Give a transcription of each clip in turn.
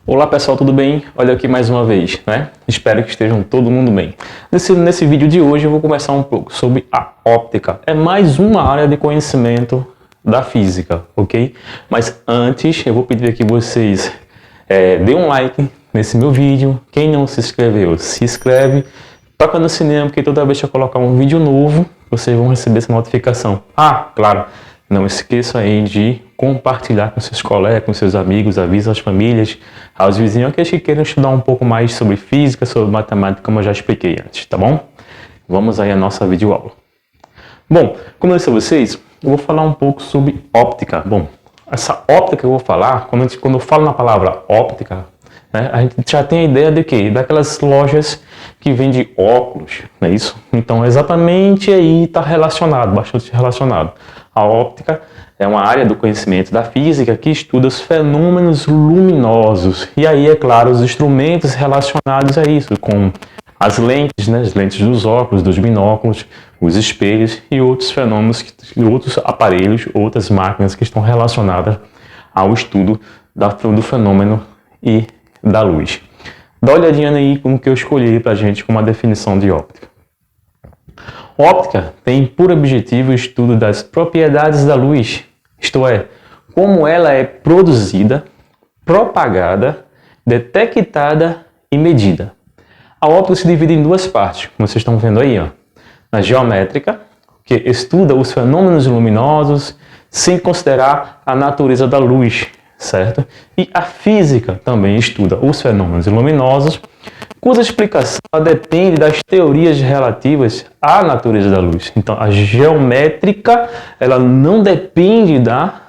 Olá pessoal, tudo bem? Olha aqui mais uma vez, né? Espero que estejam todo mundo bem. Nesse vídeo de hoje eu vou conversar um pouco sobre a óptica. É mais uma área de conhecimento da física, ok? Mas antes eu vou pedir que vocês dêem um like nesse meu vídeo. Quem não se inscreveu, se inscreve. Toca no sininho, porque toda vez que eu colocar um vídeo novo, vocês vão receber essa notificação. Ah, claro, não esqueça aí de compartilhar com seus colegas, com seus amigos, avisa às famílias, aos vizinhos, aqueles que queiram estudar um pouco mais sobre física, sobre matemática, como eu já expliquei antes, tá bom? Vamos aí à nossa videoaula. Bom, como eu disse a vocês, eu vou falar um pouco sobre óptica. Bom, essa óptica que eu vou falar, quando eu falo na palavra óptica, né, a gente já tem a ideia de quê? Daquelas lojas que vendem óculos, não é isso? Então, exatamente aí está relacionado, bastante relacionado. A óptica é uma área do conhecimento da física que estuda os fenômenos luminosos. E aí, é claro, os instrumentos relacionados a isso, com as lentes, né, as lentes dos óculos, dos binóculos, os espelhos e outros fenômenos, outros aparelhos, outras máquinas que estão relacionadas ao estudo do fenômeno e da luz. Dá uma olhadinha aí como que eu escolhi para a gente como uma definição de óptica. Óptica tem por objetivo o estudo das propriedades da luz, isto é, como ela é produzida, propagada, detectada e medida. A óptica se divide em duas partes, como vocês estão vendo aí, ó. Na geométrica, que estuda os fenômenos luminosos sem considerar a natureza da luz, certo? E a física também estuda os fenômenos luminosos, cuja explicação depende das teorias relativas à natureza da luz. Então, a geométrica ela não depende da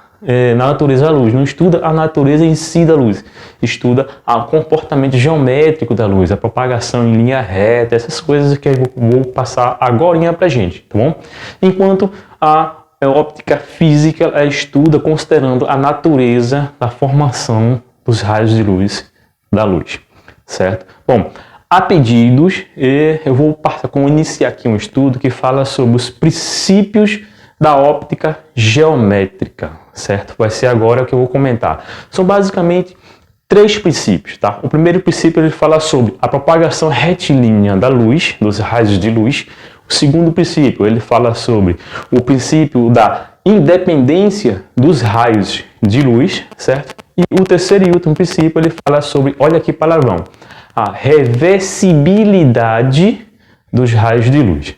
natureza da luz, não estuda a natureza em si da luz, estuda o comportamento geométrico da luz, a propagação em linha reta, essas coisas que eu vou passar agora para a gente, tá bom? Enquanto a óptica física ela estuda considerando a natureza da formação dos raios de luz da luz, certo? Bom, a pedidos, eu vou iniciar aqui um estudo que fala sobre os princípios da óptica geométrica, certo? Vai ser agora que eu vou comentar. São basicamente 3 princípios, tá? O primeiro princípio ele fala sobre a propagação retilínea da luz, dos raios de luz. O segundo princípio ele fala sobre o princípio da independência dos raios de luz, certo? E o terceiro e último princípio ele fala sobre, olha que palavrão, a reversibilidade dos raios de luz.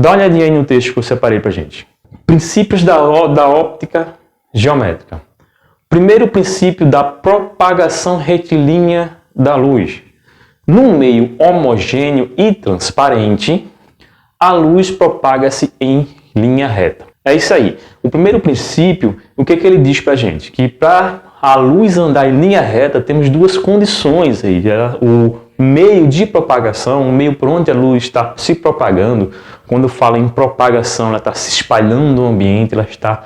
Dá uma olhadinha aí no texto que eu separei pra gente. Princípios da óptica geométrica. Primeiro princípio da propagação retilínea da luz. Num meio homogêneo e transparente, a luz propaga-se em linha reta. É isso aí. O primeiro princípio, o que ele diz pra gente? Que para a luz andar em linha reta, temos duas condições aí. O meio de propagação, o meio por onde a luz está se propagando. Quando fala em propagação, ela está se espalhando no ambiente, ela está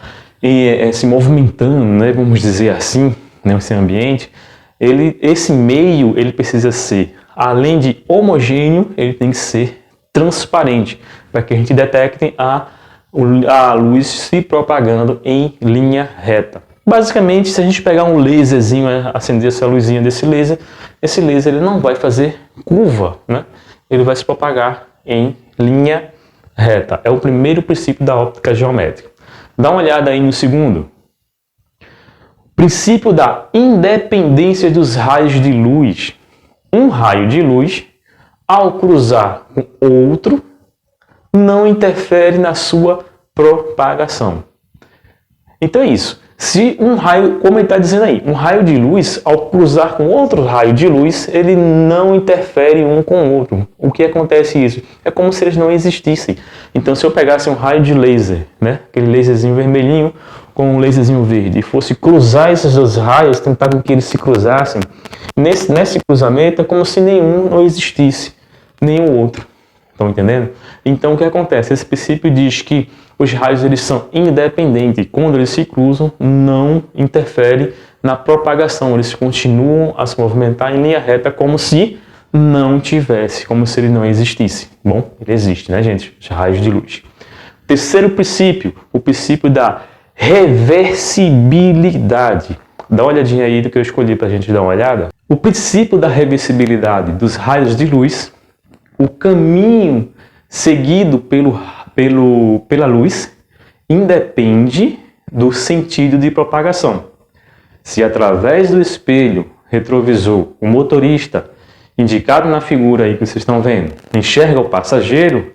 se movimentando, né, vamos dizer assim, né, esse ambiente. Esse meio ele precisa ser, além de homogêneo, ele tem que ser transparente, para que a gente detecte a luz se propagando em linha reta. Basicamente, se a gente pegar um laserzinho, acender essa luzinha desse laser, esse laser ele não vai fazer curva, né? Ele vai se propagar em linha reta. É o primeiro princípio da óptica geométrica. Dá uma olhada aí no segundo. Princípio da independência dos raios de luz. Um raio de luz, ao cruzar com outro, não interfere na sua propagação. Então é isso. Se um raio, como ele está dizendo aí, um raio de luz, ao cruzar com outro raio de luz, ele não interfere um com o outro. O que acontece isso? É como se eles não existissem. Então, se eu pegasse um raio de laser, né, aquele laserzinho vermelhinho com um laserzinho verde, e fosse cruzar esses dois raios, tentar que eles se cruzassem, nesse cruzamento é como se nenhum não existisse, nenhum outro. Estão entendendo? Então, o que acontece? Esse princípio diz que os raios eles são independentes. Quando eles se cruzam, não interfere na propagação. Eles continuam a se movimentar em linha reta como se não tivesse, como se ele não existisse. Bom, ele existe, né, gente? Os raios de luz. Terceiro princípio, o princípio da reversibilidade. Dá uma olhadinha aí do que eu escolhi para a gente dar uma olhada. O princípio da reversibilidade dos raios de luz, o caminho seguido pela luz, independe do sentido de propagação. Se através do espelho retrovisor o motorista, indicado na figura aí que vocês estão vendo, enxerga o passageiro,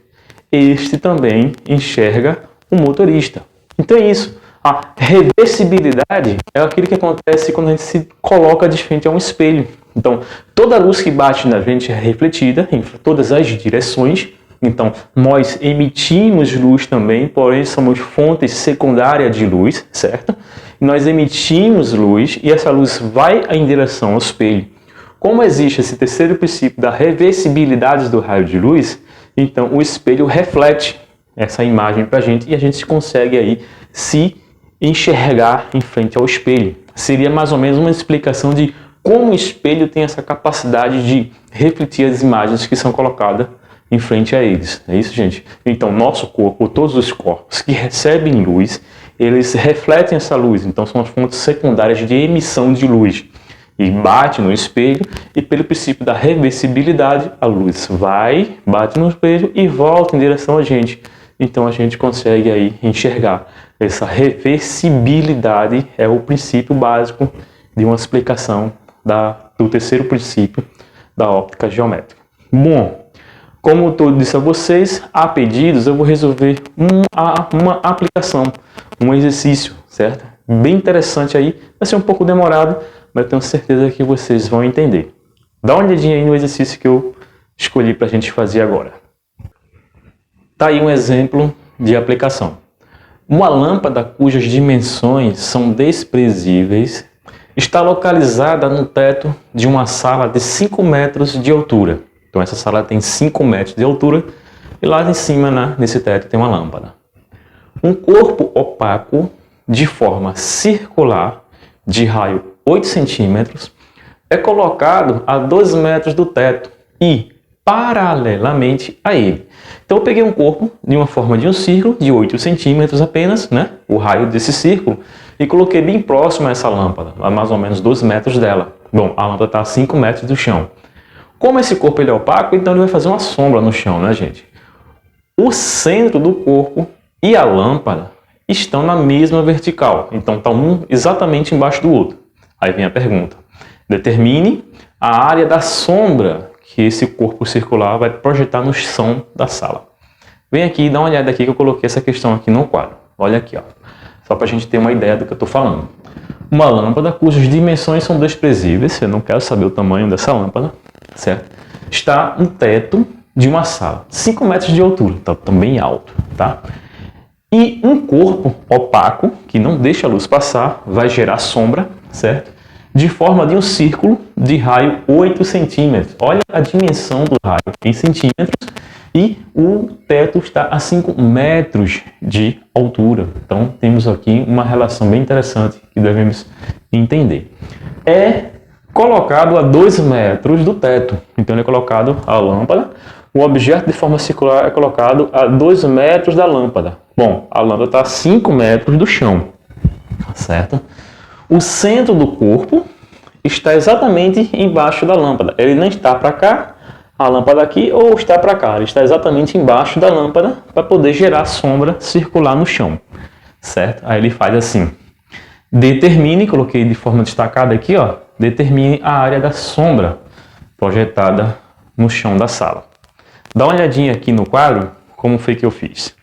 este também enxerga o motorista. Então é isso. A reversibilidade é aquilo que acontece quando a gente se coloca de frente a um espelho. Então, toda a luz que bate na gente é refletida em todas as direções. Então, nós emitimos luz também, porém somos fonte secundária de luz, certo? E nós emitimos luz e essa luz vai em direção ao espelho. Como existe esse terceiro princípio da reversibilidade do raio de luz, então o espelho reflete essa imagem para a gente e a gente consegue aí se enxergar em frente ao espelho. Seria mais ou menos uma explicação de como o espelho tem essa capacidade de refletir as imagens que são colocadas em frente a eles. É isso, gente? Então, nosso corpo, todos os corpos que recebem luz, eles refletem essa luz. Então, são as fontes secundárias de emissão de luz. E bate no espelho e pelo princípio da reversibilidade, a luz vai, bate no espelho e volta em direção a gente. Então, a gente consegue aí enxergar. Essa reversibilidade é o princípio básico de uma explicação do terceiro princípio da óptica geométrica. Bom, como eu disse a vocês, a pedidos eu vou resolver uma aplicação, um exercício, certo? Bem interessante aí, vai ser um pouco demorado, mas eu tenho certeza que vocês vão entender. Dá uma olhadinha aí no exercício que eu escolhi para a gente fazer agora. Tá aí um exemplo de aplicação. Uma lâmpada cujas dimensões são desprezíveis está localizada no teto de uma sala de 5 metros de altura. Então essa sala tem 5 metros de altura e lá em cima, nesse teto, tem uma lâmpada. Um corpo opaco de forma circular, de raio 8 centímetros, é colocado a 2 metros do teto e paralelamente a ele. Então eu peguei um corpo de uma forma de um círculo de 8 centímetros apenas, né, o raio desse círculo, e coloquei bem próximo a essa lâmpada, a mais ou menos 2 metros dela. Bom, a lâmpada está a 5 metros do chão. Como esse corpo ele é opaco, então ele vai fazer uma sombra no chão, né, gente? O centro do corpo e a lâmpada estão na mesma vertical, então está um exatamente embaixo do outro. Aí vem a pergunta: determine a área da sombra que esse corpo circular vai projetar no chão da sala. Vem aqui e dá uma olhada aqui que eu coloquei essa questão aqui no quadro. Olha aqui, ó. Só para a gente ter uma ideia do que eu estou falando. Uma lâmpada cujas dimensões são desprezíveis, eu não quero saber o tamanho dessa lâmpada, certo? Está no teto de uma sala, 5 metros de altura, então também alto, tá? E um corpo opaco, que não deixa a luz passar, vai gerar sombra, certo? De forma de um círculo de raio 8 centímetros. Olha a dimensão do raio em centímetros e o teto está a 5 metros de altura. Então temos aqui uma relação bem interessante que devemos entender. É colocado a 2 metros do teto. Então ele é colocado a lâmpada. O objeto de forma circular é colocado a 2 metros da lâmpada. Bom, a lâmpada está a 5 metros do chão, certo? O centro do corpo está exatamente embaixo da lâmpada. Ele não está para cá, a lâmpada aqui, ou está para cá. Ele está exatamente embaixo da lâmpada para poder gerar sombra circular no chão, certo? Aí ele faz assim: determine, coloquei de forma destacada aqui, ó, determine a área da sombra projetada no chão da sala. Dá uma olhadinha aqui no quadro, como foi que eu fiz.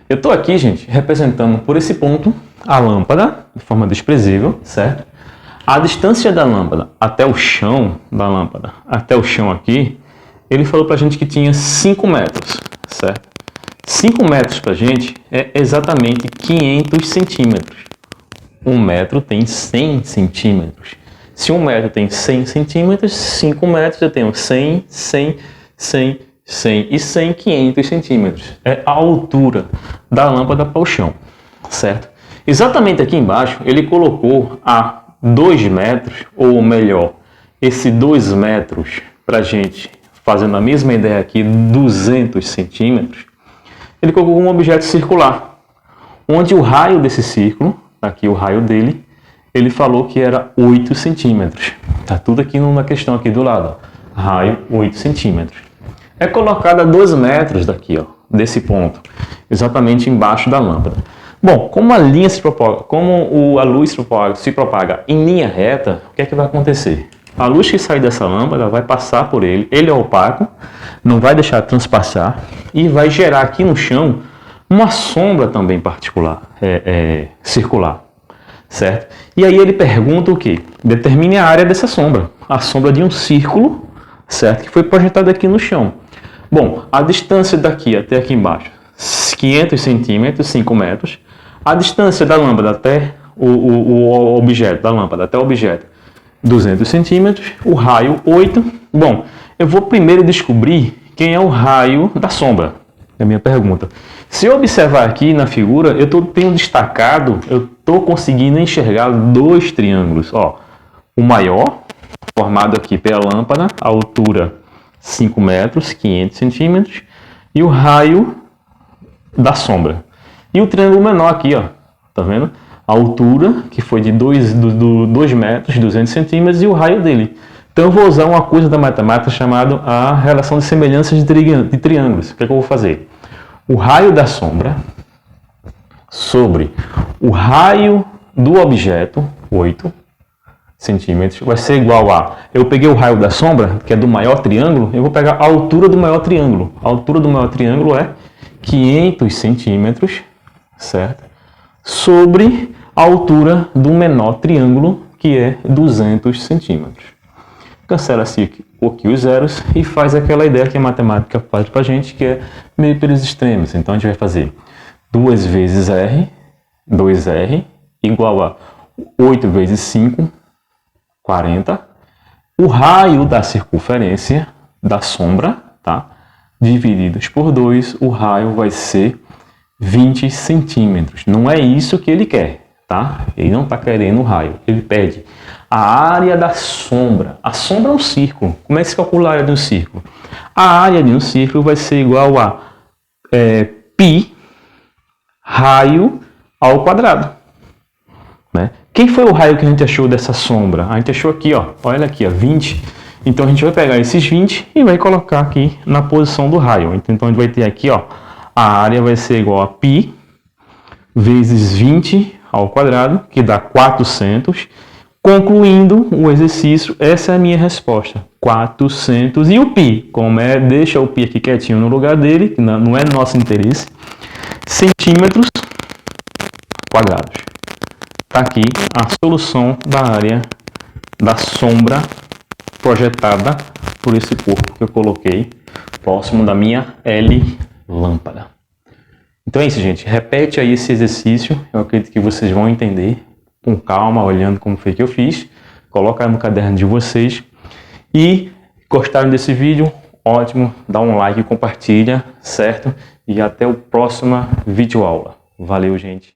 Eu estou aqui, gente, representando por esse ponto a lâmpada de forma desprezível, certo? A distância da lâmpada até o chão da lâmpada, até o chão aqui, ele falou pra gente que tinha 5 metros, certo? 5 metros pra gente é exatamente 500 centímetros. 1 metro tem 100 centímetros. Se 1 metro tem 100 centímetros, 5 metros eu tenho 100, 100, 100, 100 e 100, 500 centímetros. É a altura da lâmpada para o chão, certo? Exatamente aqui embaixo ele colocou a 2 metros, ou melhor, esse 2 metros para a gente, fazendo a mesma ideia aqui, 200 centímetros, ele colocou um objeto circular, onde o raio desse círculo, aqui o raio dele, ele falou que era 8 centímetros. Está tudo aqui na questão aqui do lado. Ó. Raio 8 centímetros. É colocado a 2 metros daqui, ó, desse ponto, exatamente embaixo da lâmpada. Bom, como a linha se propaga, como a luz se propaga em linha reta, o que é que vai acontecer? A luz que sai dessa lâmpada vai passar por ele é opaco, não vai deixar transpassar e vai gerar aqui no chão uma sombra também particular, circular, certo? E aí ele pergunta o quê? Determine a área dessa sombra, a sombra de um círculo, certo? Que foi projetada aqui no chão. Bom, a distância daqui até aqui embaixo, 500 centímetros, 5 metros. A distância da lâmpada até o objeto, da lâmpada até o objeto, 200 centímetros. O raio, 8. Bom, eu vou primeiro descobrir quem é o raio da sombra. É a minha pergunta. Se eu observar aqui na figura, eu tenho destacado, eu estou conseguindo enxergar 2 triângulos. Ó, o maior, formado aqui pela lâmpada, a altura 5 metros, 500 centímetros, e o raio da sombra. E o triângulo menor aqui, ó, tá vendo? A altura, que foi de 2 metros, 200 centímetros, e o raio dele. Então eu vou usar uma coisa da matemática chamada a relação de semelhanças de triângulos. O que é que eu vou fazer? O raio da sombra sobre o raio do objeto, 8 centímetros, vai ser igual a... Eu peguei o raio da sombra, que é do maior triângulo, eu vou pegar a altura do maior triângulo. A altura do maior triângulo é 500 centímetros, certo? Sobre a altura do menor triângulo, que é 200 centímetros. Cancela-se aqui os zeros e faz aquela ideia que a matemática faz para a gente, que é meio pelos extremos. Então a gente vai fazer 2 vezes R, 2R, igual a 8 vezes 5, 40. O raio da circunferência da sombra, tá? Divididos por 2, o raio vai ser 20 centímetros. Não é isso que ele quer, tá? Ele não está querendo o raio. Ele pede a área da sombra. A sombra é um círculo. Como é que se calcula a área de um círculo? A área de um círculo vai ser igual a π raio ao quadrado. Né? Quem foi o raio que a gente achou dessa sombra? A gente achou aqui, ó. Olha aqui, ó, 20. Então a gente vai pegar esses 20 e vai colocar aqui na posição do raio. Então a gente vai ter aqui, ó, a área vai ser igual a π vezes 20 ao quadrado, que dá 400. Concluindo o exercício, essa é a minha resposta. 400. E o π, como deixa o π aqui quietinho no lugar dele, que não é nosso interesse, centímetros quadrados. Está aqui a solução da área da sombra projetada por esse corpo que eu coloquei próximo da minha L lâmpada. Então é isso, gente. Repete aí esse exercício. Eu acredito que vocês vão entender com calma, olhando como foi que eu fiz. Coloca no caderno de vocês. E gostaram desse vídeo? Ótimo. Dá um like e compartilha, certo? E até o próximo vídeo aula. Valeu, gente.